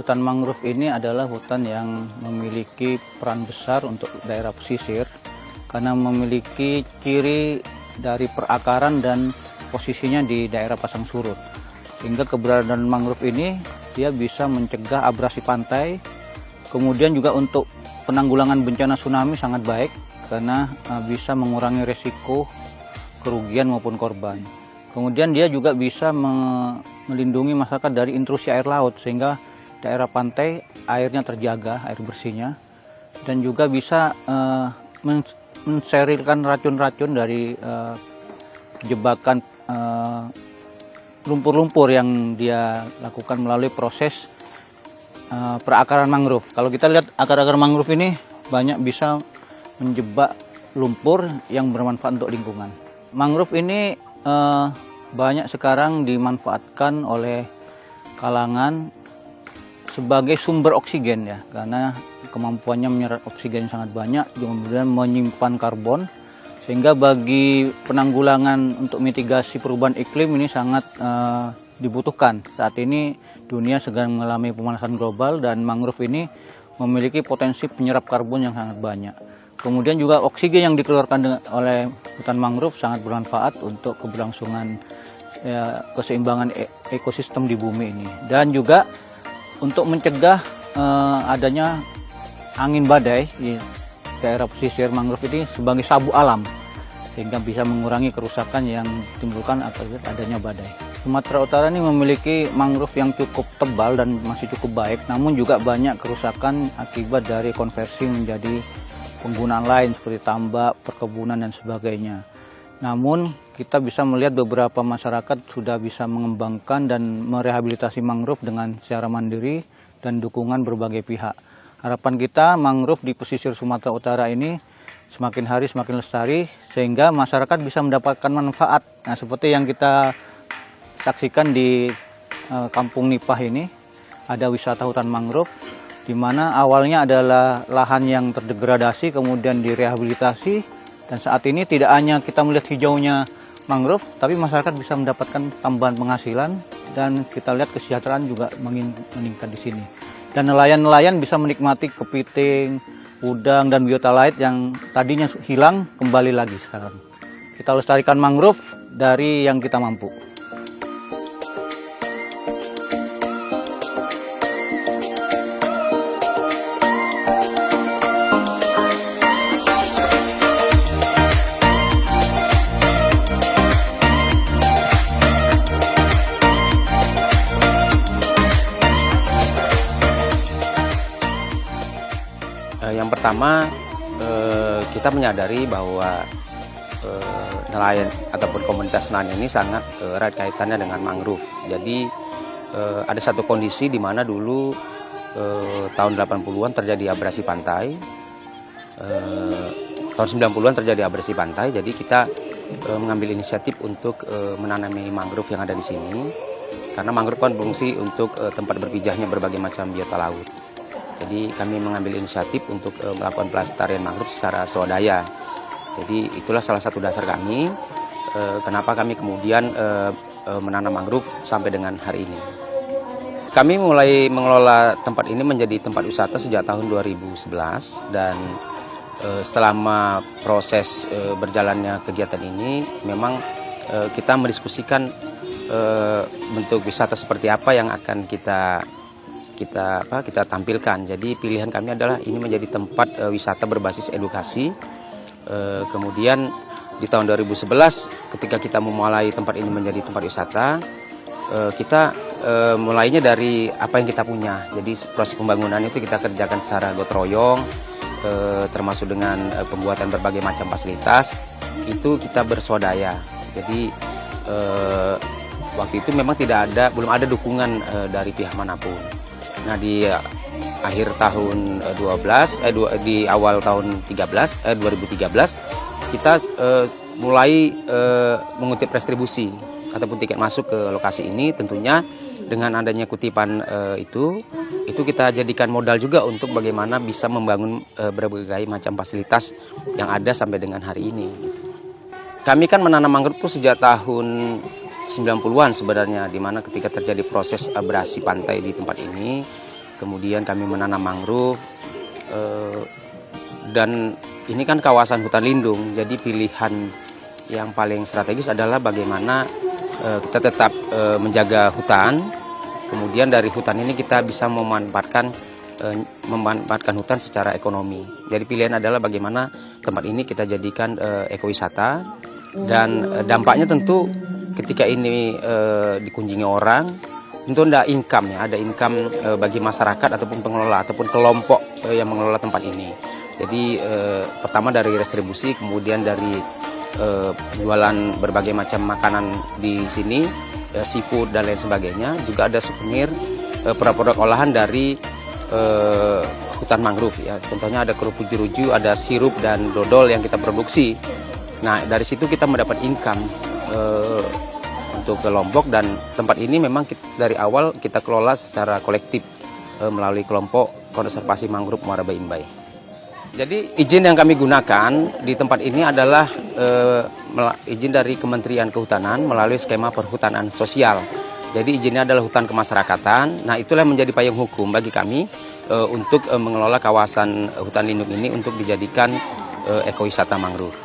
Hutan mangrove ini adalah hutan yang memiliki peran besar untuk daerah pesisir karena memiliki ciri dari perakaran dan posisinya di daerah pasang surut. Sehingga keberadaan mangrove ini dia bisa mencegah abrasi pantai. Kemudian juga untuk penanggulangan bencana tsunami sangat baik karena bisa mengurangi resiko kerugian maupun korban. Kemudian dia juga bisa melindungi masyarakat dari intrusi air laut sehingga daerah pantai airnya terjaga, air bersihnya, dan juga bisa mensterilkan racun-racun dari jebakan lumpur-lumpur yang dia lakukan melalui proses perakaran mangrove. Kalau kita lihat akar-akar mangrove ini banyak bisa menjebak lumpur yang bermanfaat untuk lingkungan. Mangrove ini banyak sekarang dimanfaatkan oleh kalangan sebagai sumber oksigen ya, karena kemampuannya menyerap oksigen sangat banyak, kemudian menyimpan karbon, sehingga bagi penanggulangan untuk mitigasi perubahan iklim ini sangat dibutuhkan. Saat ini dunia sedang mengalami pemanasan global dan mangrove ini memiliki potensi penyerap karbon yang sangat banyak. Kemudian juga oksigen yang dikeluarkan oleh hutan mangrove sangat bermanfaat untuk keberlangsungan keseimbangan ekosistem di bumi ini. Dan juga untuk mencegah adanya angin badai di daerah pesisir mangrove ini sebagai sabuk alam, sehingga bisa mengurangi kerusakan yang ditimbulkan akibat adanya badai. Sumatera Utara ini memiliki mangrove yang cukup tebal dan masih cukup baik, namun juga banyak kerusakan akibat dari konversi menjadi penggunaan lain seperti tambak, perkebunan dan sebagainya. Namun kita bisa melihat beberapa masyarakat sudah bisa mengembangkan dan merehabilitasi mangrove dengan secara mandiri dan dukungan berbagai pihak. Harapan kita mangrove di pesisir Sumatera Utara ini semakin hari semakin lestari sehingga masyarakat bisa mendapatkan manfaat. Nah, seperti yang kita saksikan di Kampung Nipah ini, ada wisata hutan mangrove di mana awalnya adalah lahan yang terdegradasi kemudian direhabilitasi, dan saat ini tidak hanya kita melihat hijaunya mangrove, tapi masyarakat bisa mendapatkan tambahan penghasilan dan kita lihat kesejahteraan juga meningkat di sini. Dan nelayan-nelayan bisa menikmati kepiting, udang dan biota laut yang tadinya hilang kembali lagi sekarang. Kita lestarikan mangrove dari yang kita mampu. Yang pertama, kita menyadari bahwa nelayan ataupun komunitas nelayan ini sangat erat kaitannya dengan mangrove. Jadi ada satu kondisi di mana dulu tahun 80-an terjadi abrasi pantai, tahun 90-an terjadi abrasi pantai. Jadi kita mengambil inisiatif untuk menanami mangrove yang ada di sini, karena mangrove kan berfungsi untuk tempat berpijahnya berbagai macam biota laut. Jadi kami mengambil inisiatif untuk melakukan pelestarian mangrove secara swadaya. Jadi itulah salah satu dasar kami, kenapa kami kemudian menanam mangrove sampai dengan hari ini. Kami mulai mengelola tempat ini menjadi tempat wisata sejak tahun 2011 dan selama proses berjalannya kegiatan ini memang kita mendiskusikan bentuk wisata seperti apa yang akan kita tampilkan. Jadi pilihan kami adalah ini menjadi tempat wisata berbasis edukasi. Kemudian di tahun 2011 ketika kita memulai tempat ini menjadi tempat wisata, kita mulainya dari apa yang kita punya. Jadi proses pembangunan itu kita kerjakan secara gotong royong, termasuk dengan pembuatan berbagai macam fasilitas. Itu kita berswadaya. Jadi waktu itu memang belum ada dukungan dari pihak manapun. Nah, di akhir tahun di awal tahun 2013 kita mulai mengutip restribusi ataupun tiket masuk ke lokasi ini. Tentunya dengan adanya kutipan itu kita jadikan modal juga untuk bagaimana bisa membangun berbagai macam fasilitas yang ada sampai dengan hari ini. Kami kan menanam mangrove itu sejak tahun 90-an sebenarnya, di mana ketika terjadi proses abrasi pantai di tempat ini, kemudian kami menanam mangrove, dan ini kan kawasan hutan lindung, jadi pilihan yang paling strategis adalah bagaimana kita tetap menjaga hutan, kemudian dari hutan ini kita bisa memanfaatkan hutan secara ekonomi. Jadi pilihan adalah bagaimana tempat ini kita jadikan ekowisata, dan dampaknya tentu ketika ini dikunjungi orang, tentu ada income ya, ada income bagi masyarakat ataupun pengelola ataupun kelompok yang mengelola tempat ini. Jadi pertama dari restribusi, kemudian dari penjualan berbagai macam makanan di sini, seafood dan lain sebagainya. Juga ada souvenir, produk-produk olahan dari hutan mangrove ya. Contohnya ada kerupuk jeruju, ada sirup dan dodol yang kita produksi. Nah, dari situ kita mendapat income untuk ke Lombok, dan tempat ini memang dari awal kita kelola secara kolektif melalui kelompok konservasi mangrove Muara Baimbai. Jadi izin yang kami gunakan di tempat ini adalah izin dari Kementerian Kehutanan melalui skema perhutanan sosial. Jadi izinnya adalah hutan kemasyarakatan. Nah, itulah yang menjadi payung hukum bagi kami untuk mengelola kawasan hutan lindung ini untuk dijadikan ekowisata mangrove.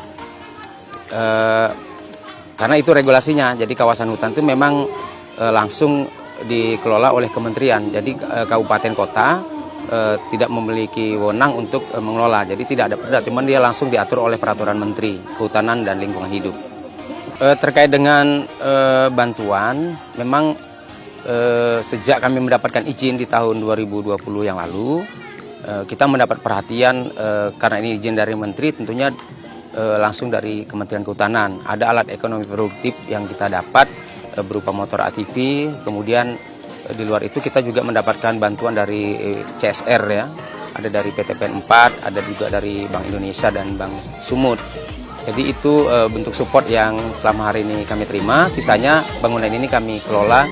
Karena itu regulasinya, jadi kawasan hutan itu memang langsung dikelola oleh kementerian. Jadi kabupaten kota tidak memiliki wewenang untuk mengelola, jadi tidak ada perda, cuman dia langsung diatur oleh peraturan Menteri Kehutanan dan Lingkungan Hidup. Terkait dengan bantuan, memang sejak kami mendapatkan izin di tahun 2020 yang lalu, kita mendapat perhatian karena ini izin dari Menteri, tentunya langsung dari Kementerian Kehutanan. Ada alat ekonomi produktif yang kita dapat berupa motor ATV, kemudian di luar itu kita juga mendapatkan bantuan dari CSR ya, ada dari PTPN 4, ada juga dari Bank Indonesia dan Bank Sumut. Jadi itu bentuk support yang selama hari ini kami terima. Sisanya bangunan ini kami kelola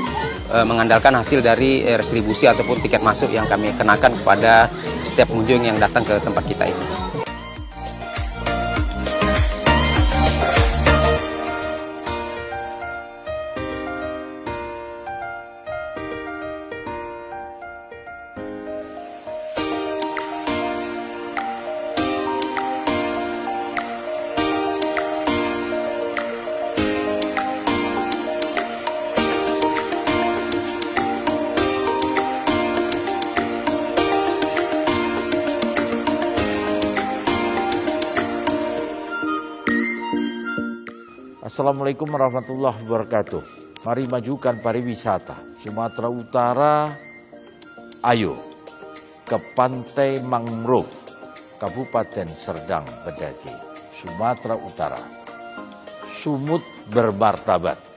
mengandalkan hasil dari restribusi ataupun tiket masuk yang kami kenakan kepada setiap pengunjung yang datang ke tempat kita ini. Assalamualaikum warahmatullahi wabarakatuh. Mari majukan pariwisata Sumatera Utara. Ayo ke Pantai Mangrove, Kabupaten Serdang Bedagai, Sumatera Utara. Sumut bermartabat.